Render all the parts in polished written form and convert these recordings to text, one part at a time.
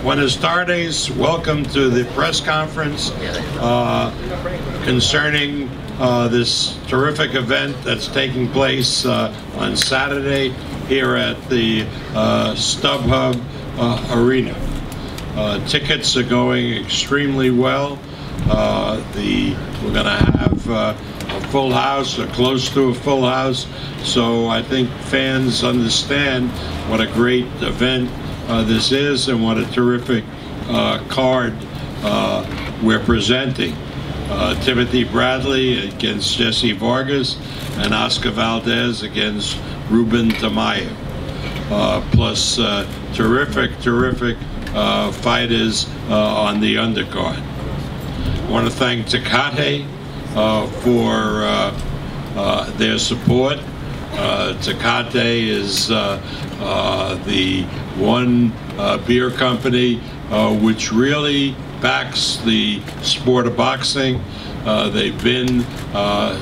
Buenas tardes. Welcome to the press conference concerning this terrific event that's taking place on Saturday here at the StubHub Arena. Tickets are going extremely well. We're going to have a full house, or close to a full house, so I think fans understand what a great event this is and what a terrific card we're presenting. Timothy Bradley against Jessie Vargas and Oscar Valdez against Ruben Tamayo. Plus terrific fighters on the undercard. I want to thank Tecate for their support. Tecate is the one beer company which really backs the sport of boxing. They've been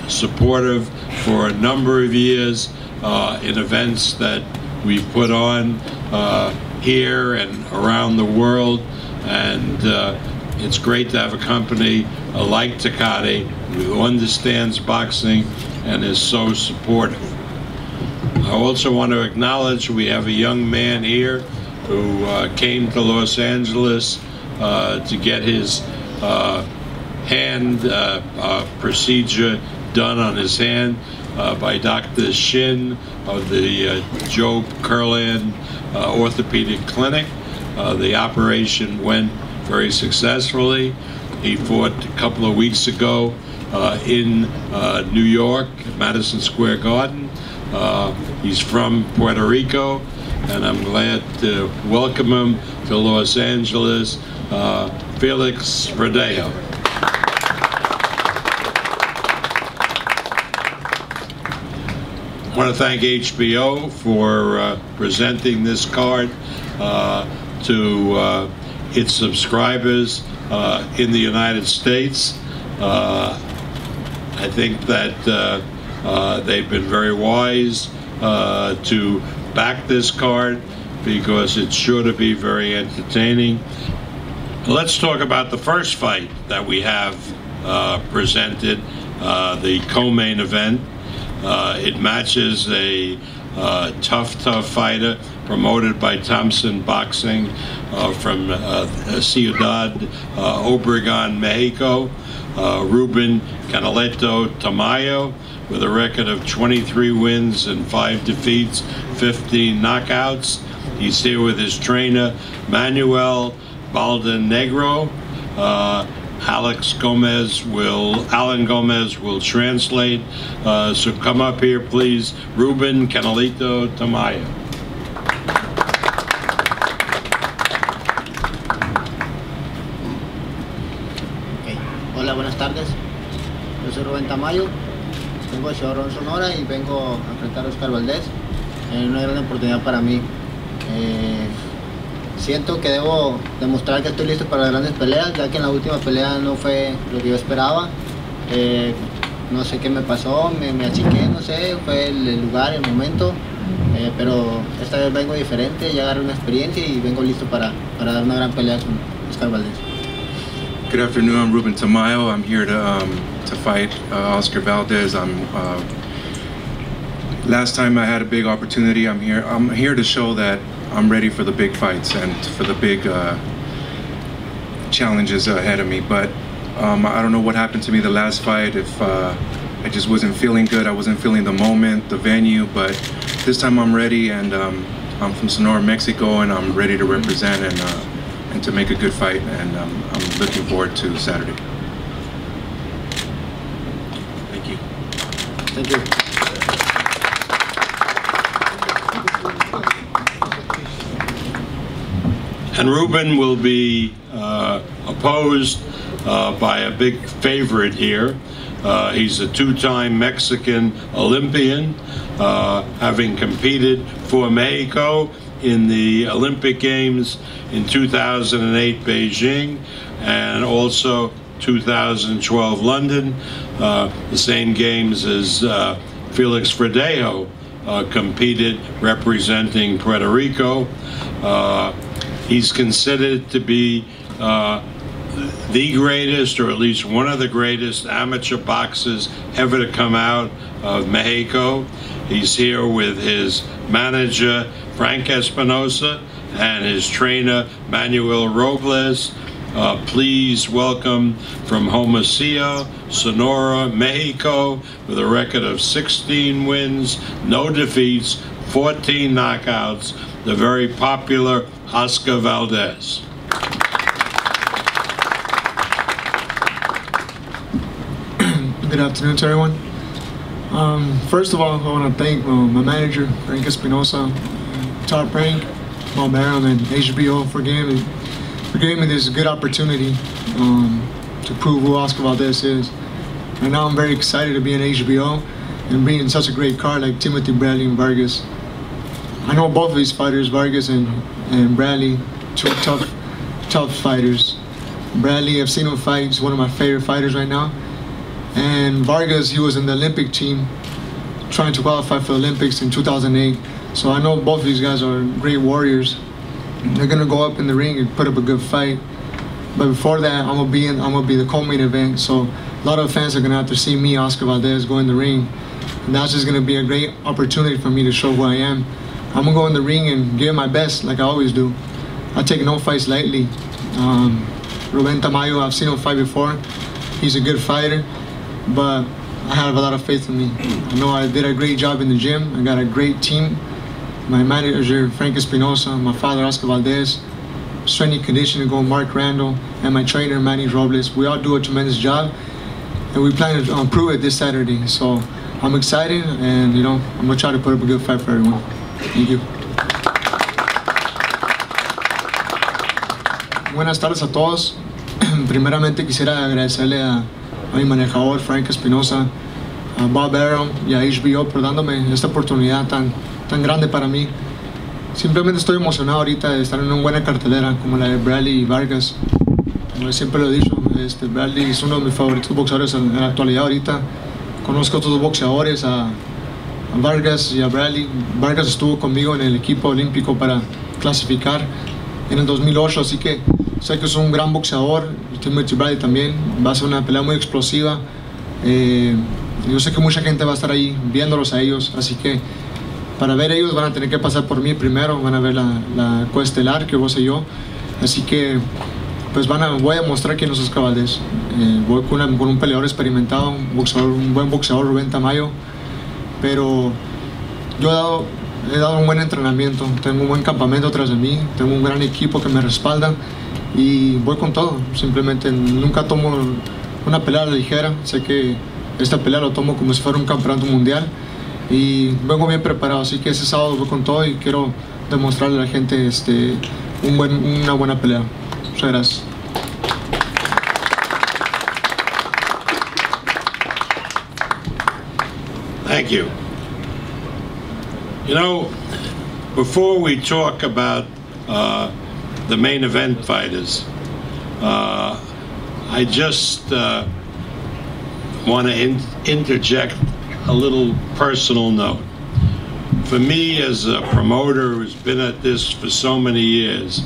supportive for a number of years in events that we've put on here and around the world, and it's great to have a company like Tecate who understands boxing and is so supportive. I also want to acknowledge we have a young man here who came to Los Angeles to get his hand procedure done on his hand by Dr. Shin of the Joe Kurland Orthopedic Clinic. The operation went very successfully. He fought a couple of weeks ago in New York, Madison Square Garden. He's from Puerto Rico, and I'm glad to welcome him to Los Angeles, Felix Verdejo. I want to thank HBO for presenting this card to its subscribers in the United States. I think that they've been very wise to back this card because it's sure to be very entertaining. Let's talk about the first fight that we have presented, the co-main event. It matches a tough fighter promoted by Thompson Boxing from Ciudad Obregón, Mexico, Ruben Canaleto Tamayo, with a record of 23 wins and 5 defeats, 15 knockouts. He's here with his trainer, Manuel Baldenegro. Alan Gomez will translate. So come up here, please. Ruben Canaleto Tamayo. Okay. Hola, buenas tardes. Yo soy Rubén Tamayo. Vengo de Ciudad Sonora y vengo a enfrentar a Oscar Valdez. Es una gran oportunidad para mí. Siento que debo demostrar que estoy listo para las grandes peleas, ya que en la última pelea no fue lo que yo esperaba. No sé qué me pasó, me achiqué, no sé, fue el lugar, el momento. Pero esta vez vengo diferente, ya agarré una experiencia y vengo listo para dar una gran pelea con Oscar Valdez. Good afternoon, I'm Ruben Tamayo. I'm here to fight Oscar Valdez. Last time I had a big opportunity. I'm here to show that I'm ready for the big fights and for the big challenges ahead of me. But I don't know what happened to me the last fight. If I just wasn't feeling good, I wasn't feeling the moment, the venue. But this time I'm ready, and I'm from Sonora, Mexico, and I'm ready to represent and to make a good fight. And I'm looking forward to Saturday. Thank you. Thank you. And Ruben will be opposed by a big favorite here. He's a two-time Mexican Olympian, having competed for Mexico in the Olympic Games in 2008 Beijing and also 2012 London, the same games as Felix Verdejo competed representing Puerto Rico. He's considered to be the greatest, or at least one of the greatest amateur boxers ever to come out of Mexico. He's here with his manager, Frank Espinosa, and his trainer, Manuel Robles. Please welcome from Hermosillo, Sonora, Mexico, with a record of 16 wins, no defeats, 14 knockouts, the very popular Oscar Valdez. Good afternoon to everyone. First of all, I want to thank my manager, Frank Espinosa, Top Rank, Bob Arum, and HBO for giving me this good opportunity to prove who Oscar Valdez is. And now I'm very excited to be in HBO and be in such a great card like Timothy Bradley and Vargas. I know both of these fighters, Vargas and Bradley, two tough fighters. Bradley, I've seen him fight. He's one of my favorite fighters right now. And Vargas, he was in the Olympic team trying to qualify for the Olympics in 2008. So I know both of these guys are great warriors. They're gonna go up in the ring and put up a good fight. But before that, I'm gonna be the co-main event. So a lot of fans are gonna have to see me, Oscar Valdez, go in the ring. And that's just gonna be a great opportunity for me to show who I am. I'm gonna go in the ring and give my best, like I always do. I take no fights lightly. Rubén Tamayo, I've seen him fight before. He's a good fighter, but I have a lot of faith in me. I know I did a great job in the gym. I got a great team. My manager, Frank Espinosa, my father, Oscar Valdez, strength and conditioning coach, Mark Randall, and my trainer, Manny Robles. We all do a tremendous job, and we plan to prove it this Saturday. So I'm excited, and I'm gonna try to put up a good fight for everyone. Thank you. Buenas tardes a todos. Primeramente quisiera agradecerle a mi manejador, Frank Espinosa, a Bob Arum y a HBO por dándome esta oportunidad tan grande para mí. Simplemente estoy emocionado ahorita de estar en una buena cartelera como la de Bradley y Vargas. Como siempre lo he dicho, Bradley es uno de mis favoritos boxeadores en la actualidad ahorita. Conozco a otros boxeadores, a Vargas y a Bradley. Vargas estuvo conmigo en el equipo olímpico para clasificar en el 2008, así que sé que es un gran boxeador. Timothy Bradley también. Va a ser una pelea muy explosiva. Yo sé que mucha gente va a estar ahí viéndolos a ellos, así que para ver ellos van a tener que pasar por mí primero, van a ver la coestelar que vos y yo, así que pues voy a mostrar quién es Oscar Valdez. Voy con un peleador experimentado, un buen boxeador, Rubén Tamayo, pero yo he dado un buen entrenamiento, tengo un buen campamento tras de mí, tengo un gran equipo que me respalda y voy con todo. Simplemente nunca tomo una pelea a la ligera. Sé que esta pelea lo tomo como si fuera un campeonato mundial y vengo bien preparado, así que ese sábado voy con todo y quiero demostrarle a la gente una buena pelea. Muchas gracias. Thank you. Before we talk about the main event fighters, I just want to interject a little personal note. For me, as a promoter who's been at this for so many years,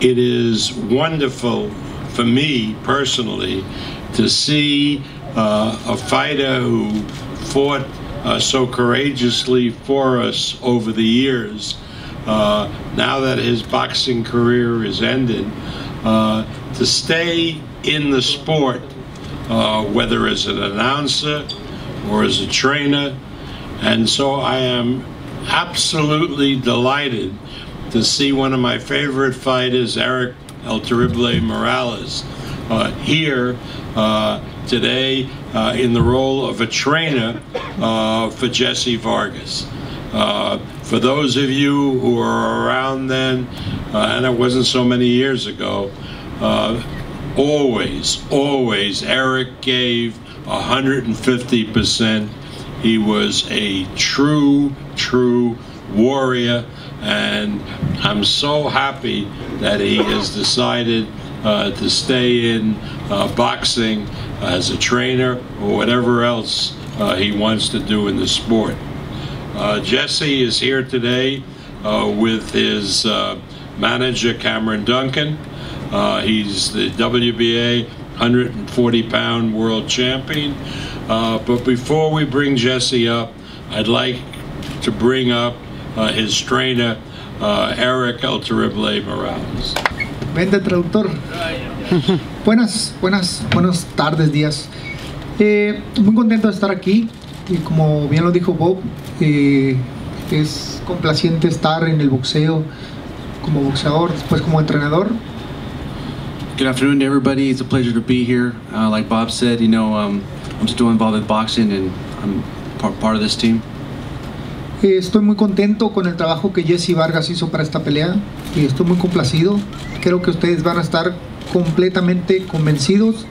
it is wonderful for me personally to see a fighter who fought so courageously for us over the years, now that his boxing career is ended, to stay in the sport, whether as an announcer or as a trainer. And so I am absolutely delighted to see one of my favorite fighters, Eric El Terrible Morales, here today in the role of a trainer for Jessie Vargas. For those of you who are around then, and it wasn't so many years ago, always Eric gave 150%. He was a true warrior, and I'm so happy that he has decided to stay in boxing as a trainer or whatever else he wants to do in the sport. Jessie is here today with his manager Cameron Duncan. He's the WBA 140-pound world champion. But before we bring Jesse up, I'd like to bring up his trainer, Eric El Terrible Morales. Vente, traductor. Buenas tardes, días. Muy contento de estar aquí. Y como bien lo dijo Bob, es complaciente estar en el boxeo como boxeador, después como entrenador. Good afternoon to everybody. It's a pleasure to be here. Like Bob said, you know, I'm still involved in boxing and I'm part of this team. Estoy muy contento con el trabajo que Jessie Vargas hizo para esta pelea y estoy muy complacido. Creo que ustedes van a estar completamente convencidos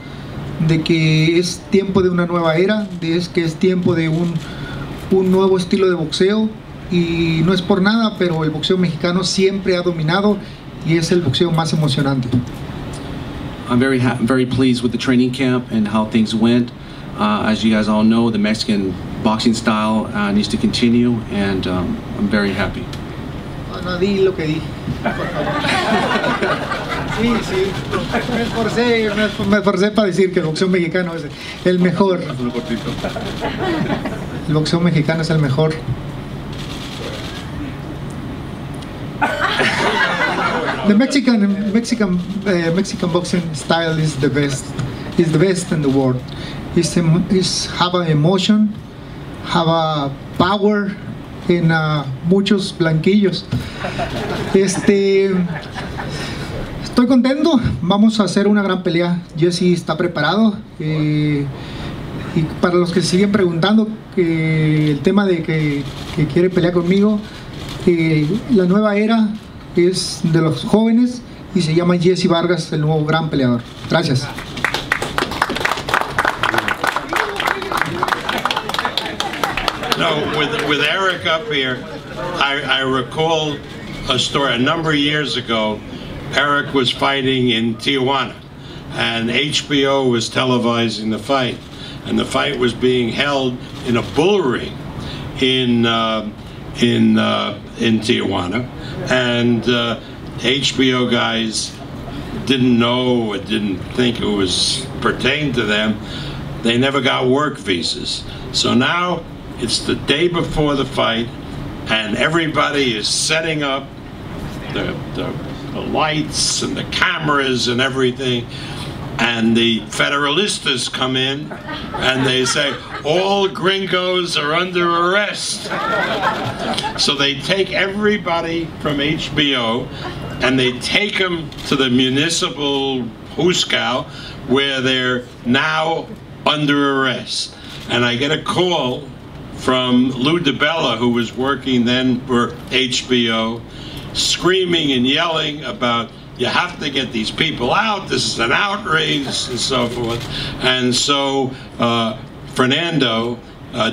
de que es tiempo de una nueva era, que es tiempo de un nuevo estilo de boxeo, y no es por nada, pero el boxeo mexicano siempre ha dominado y es el boxeo más emocionante. I'm very pleased with the training camp and how things went. As you guys all know, the Mexican boxing style needs to continue, and I'm very happy. No, di lo que di, por favor. Sí, me esforcé para decir que el boxeo mexicano es el mejor. El boxeo mexicano es el mejor. The Mexican boxing style is the best. Is the best in the world. It's have a emotion, have a power en muchos blanquillos. Estoy contento. Vamos a hacer una gran pelea. Jesse está preparado. Y para los que siguen preguntando el tema de que quiere pelear conmigo, la nueva era es de los jóvenes y se llama Jessie Vargas, el nuevo gran peleador. Gracias. No, with Eric up here, I recall a story. A number of years ago, Eric was fighting in Tijuana, and HBO was televising the fight, and the fight was being held in a bull ring in Tijuana, and HBO guys didn't know or didn't think it was pertained to them. They never got work visas. So now it's the day before the fight, and everybody is setting up the lights and the cameras and everything, and the Federalistas come in and they say, all gringos are under arrest. So they take everybody from HBO and they take them to the municipal Huskow, where they're now under arrest. And I get a call from Lou DiBella, who was working then for HBO, screaming and yelling about, you have to get these people out, this is an outrage, and so forth. And so Fernando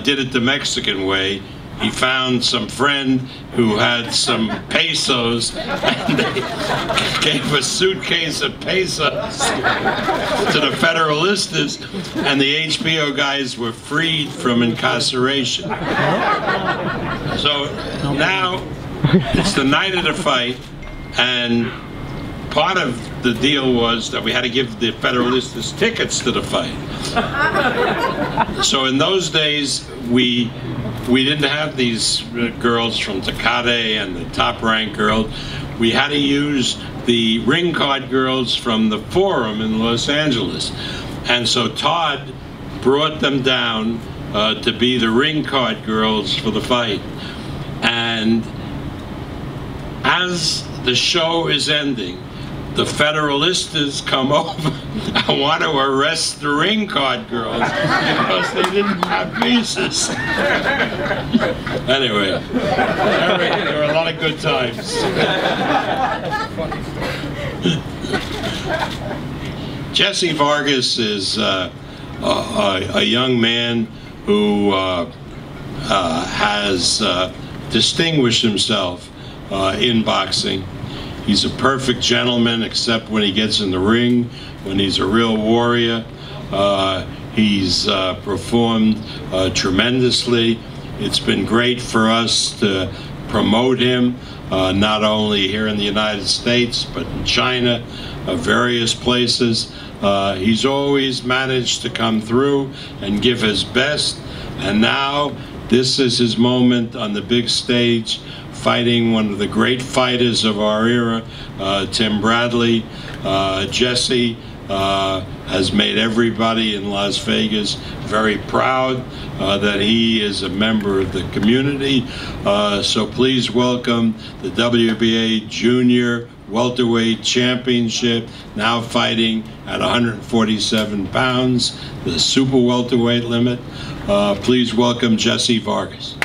did it the Mexican way. He found some friend who had some pesos, and they gave a suitcase of pesos to the Federalistas, and the HBO guys were freed from incarceration. So now it's the night of the fight, and part of the deal was that we had to give the Federalistas tickets to the fight. So in those days, we didn't have these girls from Tecate and the top-ranked girls. We had to use the ring card girls from the Forum in Los Angeles. And so Todd brought them down to be the ring card girls for the fight. And as the show is ending, the Federalistas come over and want to arrest the ring card girls because they didn't have visas. Anyway, there were a lot of good times. Jessie Vargas is a young man who has distinguished himself in boxing. He's a perfect gentleman, except when he gets in the ring, when he's a real warrior. He's performed tremendously. It's been great for us to promote him, not only here in the United States, but in China, various places. He's always managed to come through and give his best, and now this is his moment on the big stage, fighting one of the great fighters of our era, Tim Bradley. Jessie has made everybody in Las Vegas very proud that he is a member of the community. So please welcome the WBA Junior Welterweight Championship, now fighting at 147 pounds, the super welterweight limit. Please welcome Jessie Vargas.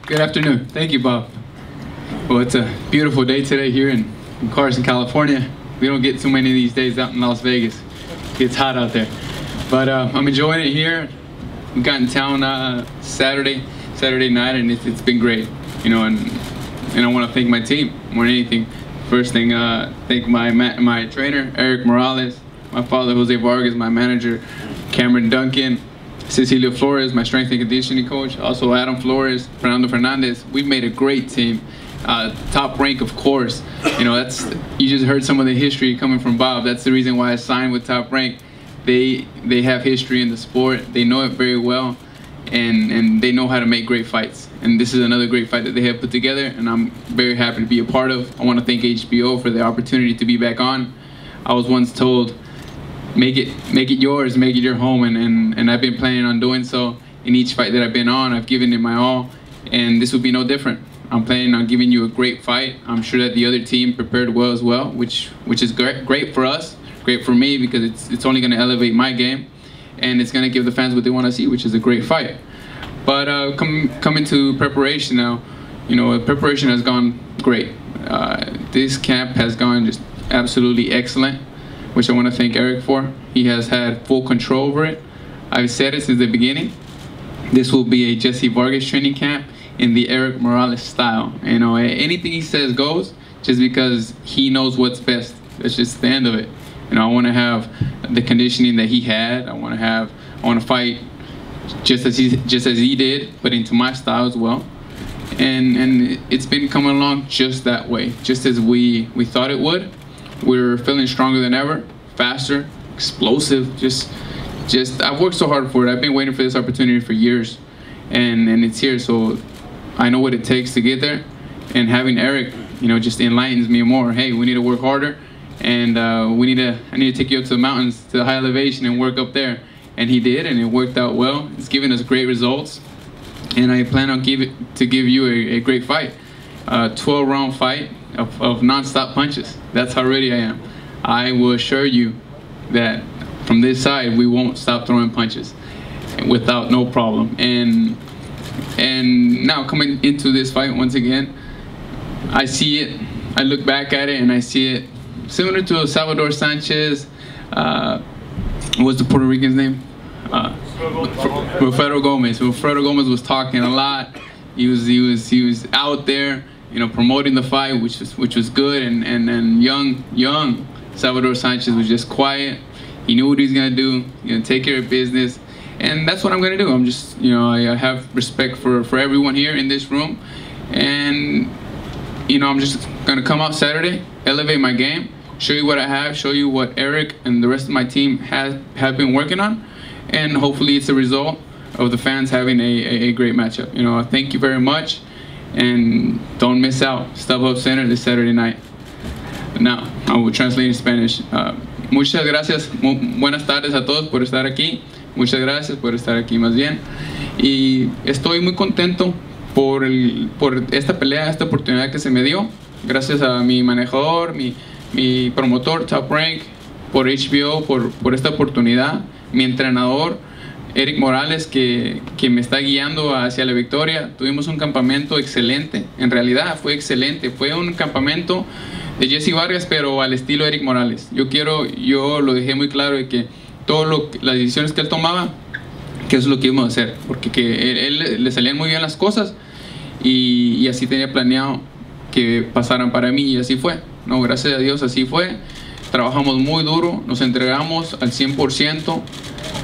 Good afternoon. Thank you, Bob. Well, it's a beautiful day today here in Carson, California. We don't get too many of these days out in Las Vegas. It gets hot out there. But I'm enjoying it here. We got in town Saturday night, and it's been great. You know, and I want to thank my team more than anything. First thing, thank my trainer, Eric Morales, my father, Jose Vargas, my manager, Cameron Duncan, Cecilia Flores, my strength and conditioning coach, also Adam Flores, Fernando Fernandez. We've made a great team. Top Rank, of course. You know, you just heard some of the history coming from Bob. That's the reason why I signed with Top Rank. They have history in the sport. They know it very well, and they know how to make great fights. And this is another great fight that they have put together, and I'm very happy to be a part of. I want to thank HBO for the opportunity to be back on. I was once told, make it yours, make it your home, and I've been planning on doing so. In each fight that I've been on, I've given it my all, and this will be no different. I'm planning on giving you a great fight. I'm sure that the other team prepared well as well, which is great for us, great for me, because it's only going to elevate my game, and it's going to give the fans what they want to see, which is a great fight. But coming to preparation now, you know, preparation has gone great. This camp has gone just absolutely excellent, which I want to thank Eric for. He has had full control over it. I've said it since the beginning. This will be a Jessie Vargas training camp in the Eric Morales style. You know, anything he says goes, just because he knows what's best. That's just the end of it. You know, I want to have the conditioning that he had. I want to fight just as he did, but into my style as well. And it's been coming along just that way, just as we thought it would. We're feeling stronger than ever, faster, explosive. Just I've worked so hard for it. I've been waiting for this opportunity for years, and it's here. So I know what it takes to get there, and having Eric, you know, just enlightens me more. Hey, we need to work harder, and I need to take you up to the mountains, to the high elevation, and work up there. And he did, and it worked out well. It's given us great results, and I plan on give you a great fight, 12-round fight of non-stop punches. That's how ready I am. I will assure you that from this side we won't stop throwing punches without no problem. And now coming into this fight once again, I see it. I look back at it and I see it similar to Salvador Sanchez. What's the Puerto Rican's name? Wilfredo Gomez. Wilfredo Gomez was talking a lot. He was out there, you know, promoting the fight, which was good. And young Salvador Sanchez was just quiet. He knew what he was gonna do. He's gonna take care of business, and that's what I'm gonna do. I'm just, you know, I have respect for everyone here in this room, and you know, I'm just gonna come out Saturday, elevate my game, show you what I have, show you what Eric and the rest of my team have been working on, and hopefully it's a result of the fans having a great matchup. You know, thank you very much, and don't miss out. StubHub Center this Saturday night. Now, I will translate in Spanish. Muchas gracias, buenas tardes a todos por estar aquí. Muchas gracias por estar aquí más bien. Y estoy muy contento por esta pelea, esta oportunidad que se me dio. Gracias a mi manejador, mi promotor, Top Rank, por HBO, por esta oportunidad. Mi entrenador, Eric Morales, que me está guiando hacia la victoria. Tuvimos un campamento excelente. En realidad fue excelente. Fue un campamento de Jessie Vargas, pero al estilo Eric Morales. Yo lo dejé muy claro de que las decisiones que él tomaba, que eso es lo que íbamos a hacer, porque él le salían muy bien las cosas y así tenía planeado que pasaran para mí, y así fue. No, gracias a Dios así fue. trabajamos muy duro, nos entregamos al 100%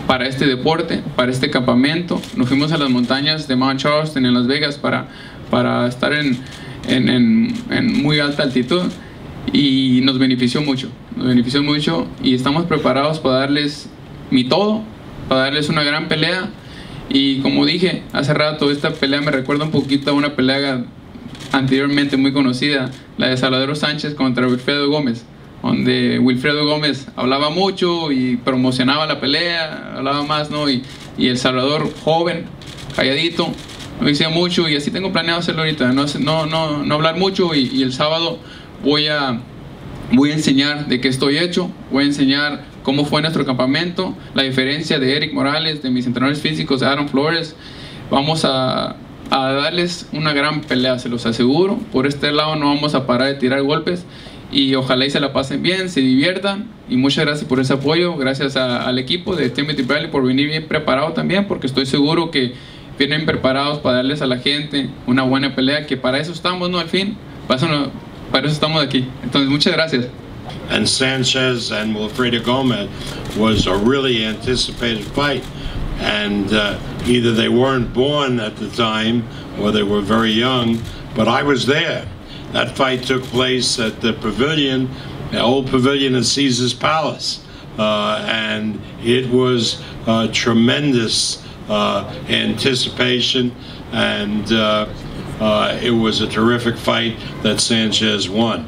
para este deporte, para este campamento. Nos fuimos a las montañas de Mount Charleston en Las Vegas para estar en muy alta altitud, y nos benefició mucho y estamos preparados para darles mi todo, para darles una gran pelea. Y como dije hace rato, esta pelea me recuerda un poquito a una pelea anteriormente muy conocida, la de Salvador Sánchez contra Wilfredo Gómez, donde Wilfredo Gómez hablaba mucho y promocionaba la pelea, hablaba más, ¿no? Y el Salvador, joven, calladito, no decía mucho, y así tengo planeado hacerlo ahorita, no hablar mucho, y el sábado voy a enseñar de qué estoy hecho, voy a enseñar cómo fue nuestro campamento, la diferencia de Eric Morales, de mis entrenadores físicos, de Aaron Flores. Vamos a darles una gran pelea, se los aseguro. Por este lado no vamos a parar de tirar golpes, y ojalá y se la pasen bien, se diviertan, y muchas gracias por ese apoyo. Gracias al equipo de Timothy Bradley por venir bien preparado también, porque estoy seguro que vienen preparados para darles a la gente una buena pelea, que para eso estamos, ¿no? Al fin, para eso estamos aquí. Entonces, muchas gracias. And Sanchez and Wilfredo Gomez was a really anticipated fight, and either they weren't born at the time or they were very young, but I was there. That fight took place at the pavilion, the old pavilion at Caesar's Palace, and it was tremendous anticipation, and it was a terrific fight that Sanchez won.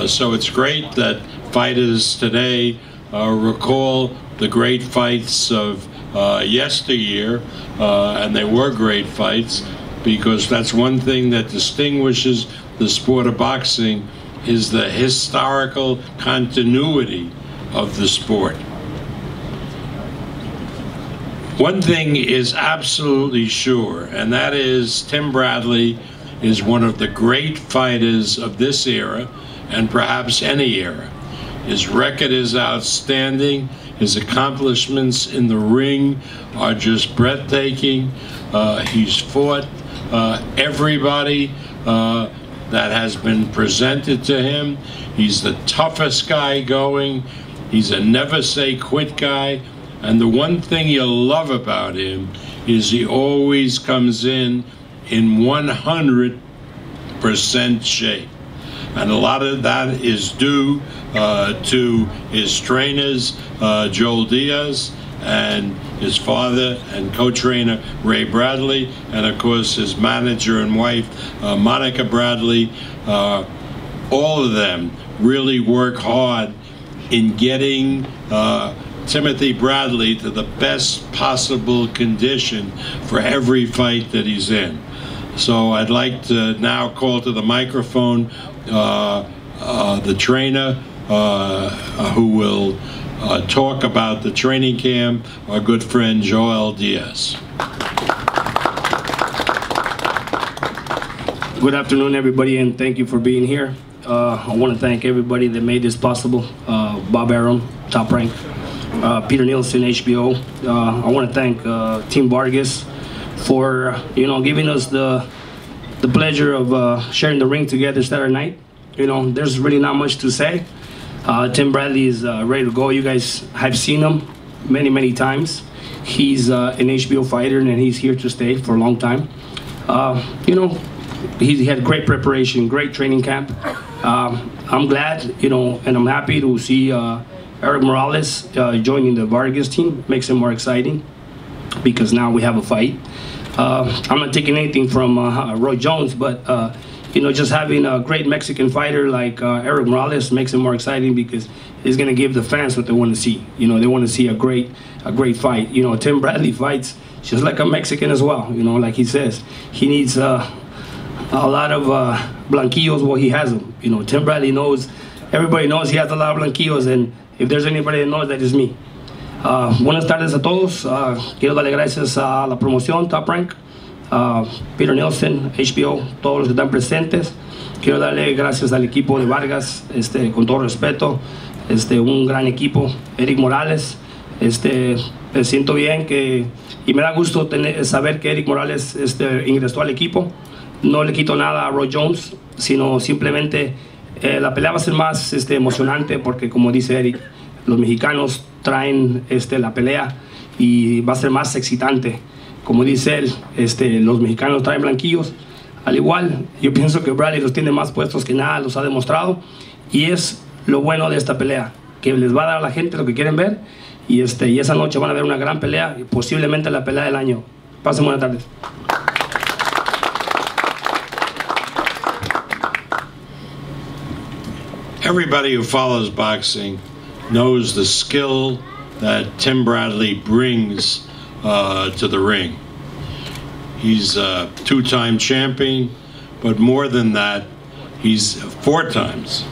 So it's great that fighters today recall the great fights of yesteryear, and they were great fights, because that's one thing that distinguishes the sport of boxing, is the historical continuity of the sport. One thing is absolutely sure, and that is Tim Bradley is one of the great fighters of this era, and perhaps any era. His record is outstanding. His accomplishments in the ring are just breathtaking. He's fought everybody that has been presented to him. He's the toughest guy going. He's a never say quit guy. And the one thing you'll love about him is he always comes in 100% shape. And a lot of that is due to his trainers, Joel Diaz, and his father and co-trainer, Ray Bradley, and of course his manager and wife, Monica Bradley. All of them really work hard in getting Timothy Bradley to the best possible condition for every fight that he's in. So I'd like to now call to the microphone the trainer who will talk about the training camp, our good friend Joel Diaz. Good afternoon, everybody, and thank you for being here. I want to thank everybody that made this possible. Bob Arum, Top Rank, Peter Nielsen, HBO. I want to thank Team Vargas for giving us the pleasure of sharing the ring together Saturday night. There's really not much to say. Tim Bradley is ready to go. You guys have seen him many times. He's an HBO fighter, and he's here to stay for a long time. He had great preparation, great training camp. I'm glad, and I'm happy to see Eric Morales joining the Vargas team. Makes it more exciting because now we have a fight. I'm not taking anything from Roy Jones, but just having a great Mexican fighter like Eric Morales makes it more exciting because it's going to give the fans what they want to see. They want to see a great fight. Tim Bradley fights just like a Mexican as well. Like he says, he needs a lot of blanquillos. Well, he has them. Tim Bradley knows. Everybody knows he has a lot of blanquillos, and if there's anybody that knows, that is me. Buenas tardes a todos. Quiero darle gracias a la promoción Top Rank, Peter Nielsen, HBO, todos los que están presentes. Quiero darle gracias al equipo de Vargas, con todo respeto, un gran equipo. Eric Morales, me siento bien y me da gusto saber que Eric Morales ingresó al equipo. No le quito nada a Roy Jones, sino simplemente La pelea va a ser más emocionante porque, como dice Eric, los mexicanos traen la pelea y va a ser más excitante. Como dice él, los mexicanos traen blanquillos. Al igual, yo pienso que Bradley los tiene más puestos que nada, los ha demostrado. Y es lo bueno de esta pelea, que les va a dar a la gente lo que quieren ver. Y esa noche van a ver una gran pelea, y posiblemente la pelea del año. Pasen buenas tardes. Everybody who follows boxing knows the skill that Tim Bradley brings to the ring. He's a two-time champion, but more than that, he's 4 times.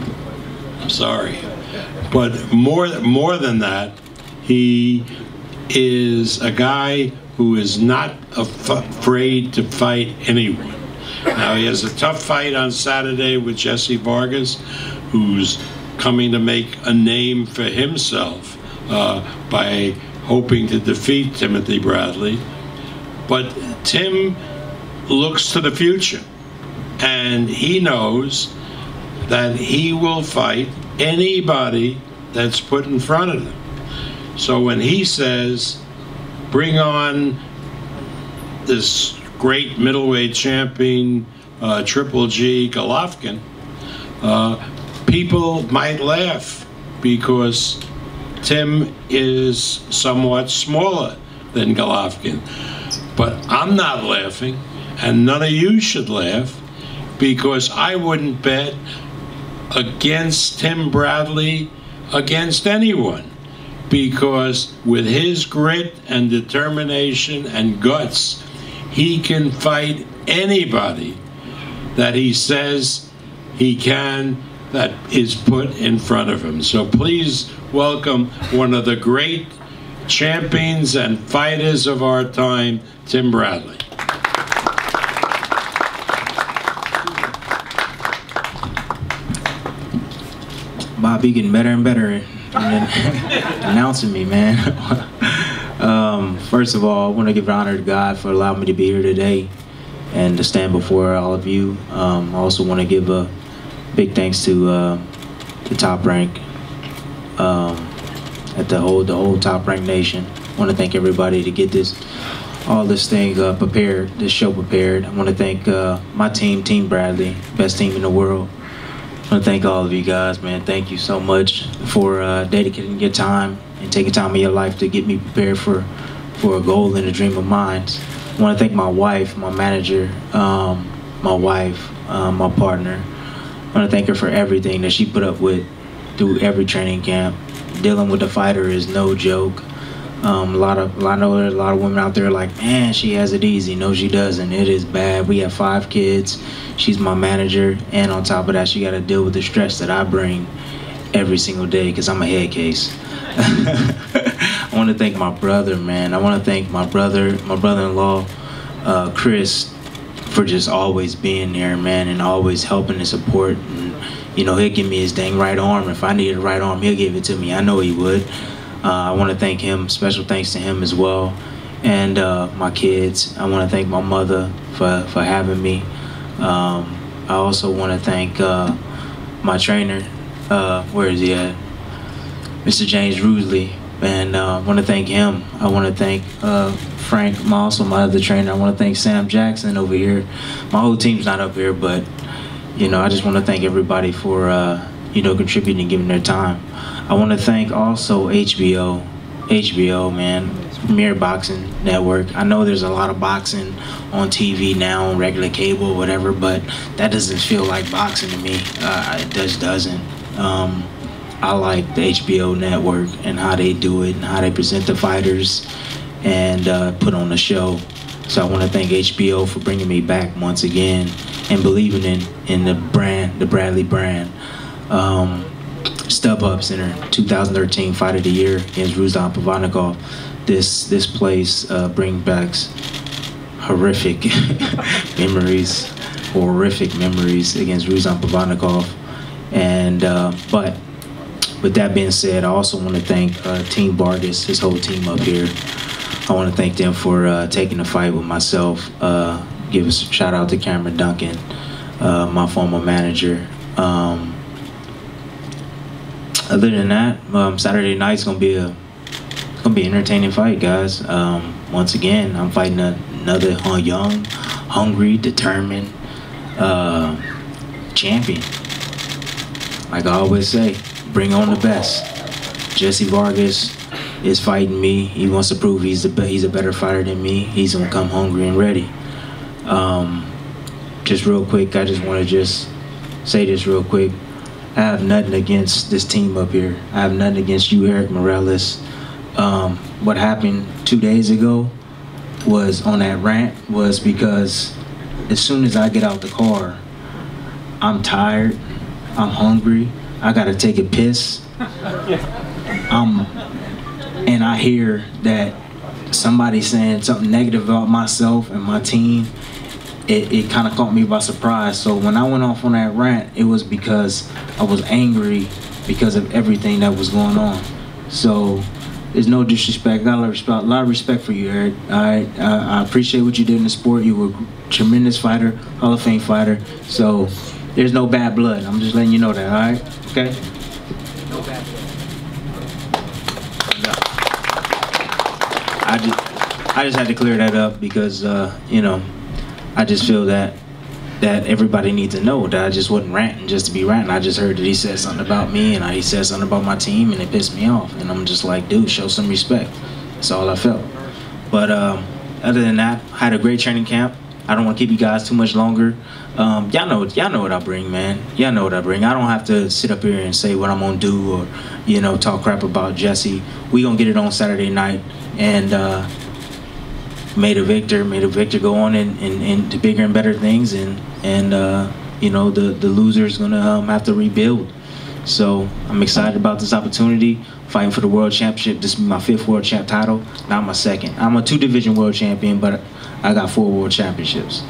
I'm sorry. But more than that, he is a guy who is not afraid to fight anyone. Now, he has a tough fight on Saturday with Jessie Vargas, who's coming to make a name for himself by hoping to defeat Timothy Bradley. But Tim looks to the future, and he knows that he will fight anybody that's put in front of him. So when he says, bring on this great middleweight champion, Triple G Golovkin, people might laugh because Tim is somewhat smaller than Golovkin. But I'm not laughing, and none of you should laugh, because I wouldn't bet against Tim Bradley against anyone, because with his grit and determination and guts, he can fight anybody that he says he can, that is put in front of him. So please welcome one of the great champions and fighters of our time, Tim Bradley. Bobby getting better and better announcing me, man. First of all, I want to give honor to God for allowing me to be here today and to stand before all of you. I also want to give a big thanks to the Top Rank, at the whole Top Rank Nation. I want to thank everybody to get all this thing prepared, this show prepared. I want to thank my team, Team Bradley, best team in the world. I want to thank all of you guys, man. Thank you so much for dedicating your time and taking time of your life to get me prepared for a goal and a dream of mine. I want to thank my wife, my manager, my partner. I want to thank her for everything that she put up with through every training camp. Dealing with a fighter is no joke. I know there's a lot of women out there like, man, she has it easy. No, she doesn't. It is bad. We have 5 kids. She's my manager, and on top of that, she got to deal with the stress that I bring every single day because I'm a head case. I want to thank my brother, man. I want to thank my brother-in-law, Chris, for just always being there, man, and always helping and support. And, you know, he'll give me his dang right arm. If I needed a right arm, he'll give it to me. I know he would. I want to thank him, special thanks to him as well. And my kids. I want to thank my mother for having me. I also want to thank my trainer. Where is he at? Mr. James Rusley. And I want to thank him. I want to thank Frank, my other trainer. I want to thank Sam Jackson over here. My whole team's not up here, but you know, I just want to thank everybody for you know, contributing and giving their time. I want to thank also HBO, man, Premier Boxing Network. I know there's a lot of boxing on TV now, on regular cable, whatever, but that doesn't feel like boxing to me. It just doesn't. I like the HBO network and how they do it and how they present the fighters and put on the show. So I want to thank HBO for bringing me back once again and believing in the brand, the Bradley brand. StubHub Center, 2013 Fight of the Year against Ruslan Pavanikov. This place brings back horrific memories against Ruslan Pavanikov. And but with that being said, I also want to thank Team Vargas, his whole team up here. I want to thank them for taking the fight with myself. Give a shout out to Cameron Duncan, my former manager. Other than that, Saturday night's gonna be an entertaining fight, guys. Once again, I'm fighting another young, hungry, determined champion. Like I always say, bring on the best. Jessie Vargas is fighting me. He wants to prove he's a better fighter than me. He's gonna come hungry and ready. Just real quick, I just want to say this real quick. I have nothing against this team up here. I have nothing against you, Eric Morales. What happened 2 days ago was on that rant was because as soon as I get out the car, I'm tired, I'm hungry, I gotta take a piss. And I hear that somebody saying something negative about myself and my team. It kind of caught me by surprise. So when I went off on that rant, it was because I was angry because of everything that was going on. So there's no disrespect. I got a lot of respect for you, Eric. I appreciate what you did in the sport. You were a tremendous fighter, Hall of Fame fighter. So there's no bad blood. I'm just letting you know that, all right? Okay? No bad blood. I just had to clear that up because, you know, I just feel that everybody needs to know that I just wasn't ranting just to be ranting. I just heard that he said something about me and he said something about my team and it pissed me off. And I'm just like, dude, show some respect. That's all I felt. But other than that, I had a great training camp. I don't want to keep you guys too much longer. Y'all know what I bring, man. Y'all know what I bring. I don't have to sit up here and say what I'm gonna do or, you know, talk crap about Jessie. We gonna get it on Saturday night and May the victor go on into bigger and better things, and you know, the loser's gonna have to rebuild. So I'm excited about this opportunity, fighting for the world championship. This is my 5th world champ title, not my 2nd. I'm a 2-division world champion, but I got 4 world championships.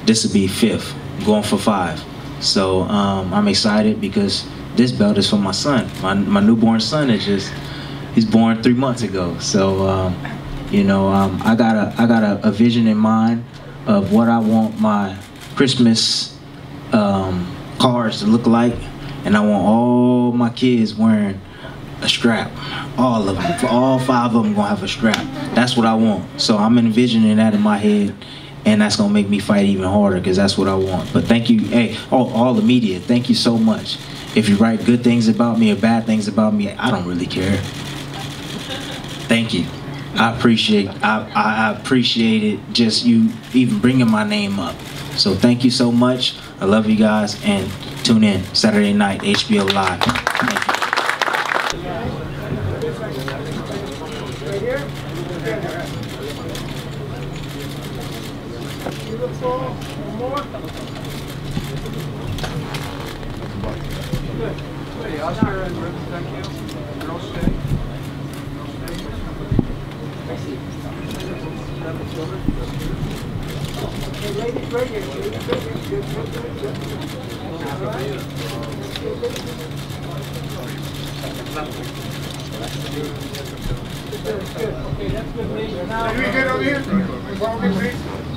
This will be 5th, going for 5. So I'm excited because this belt is for my son. My newborn son he's born 3 months ago. So. You know, I got a vision in mind of what I want my Christmas cards to look like, and I want all my kids wearing a strap. All of them, all 5 of them gonna have a strap. That's what I want. So I'm envisioning that in my head, and that's gonna make me fight even harder because that's what I want. But thank you, hey, all the media, thank you so much. If you write good things about me or bad things about me, I don't really care. Thank you. I appreciate it, just you even bringing my name up. So thank you so much. I love you guys, and tune in Saturday night, HBO Live. Thank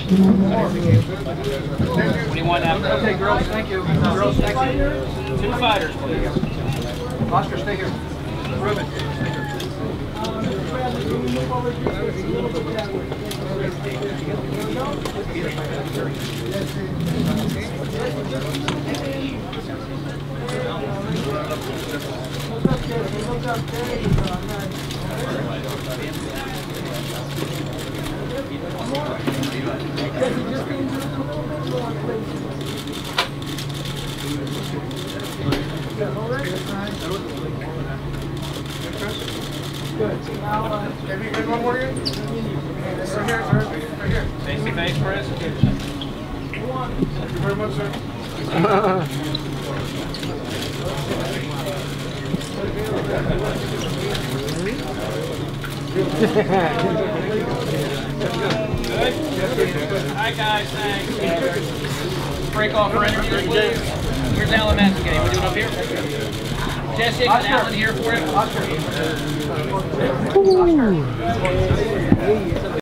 What do you want now? Okay, girls, thank you. Girls, thank you. 2 fighters, please. Oscar, stay here. Ruben, stay here. Can we get one more in? Right here, sir. Right here. Face to face, Chris. Thank you very much, sir. Good? Hi, guys. Thanks. Break off for interviews, please. Where's Alan Matsugay? We doing up here? Jesse, is Alan here for it?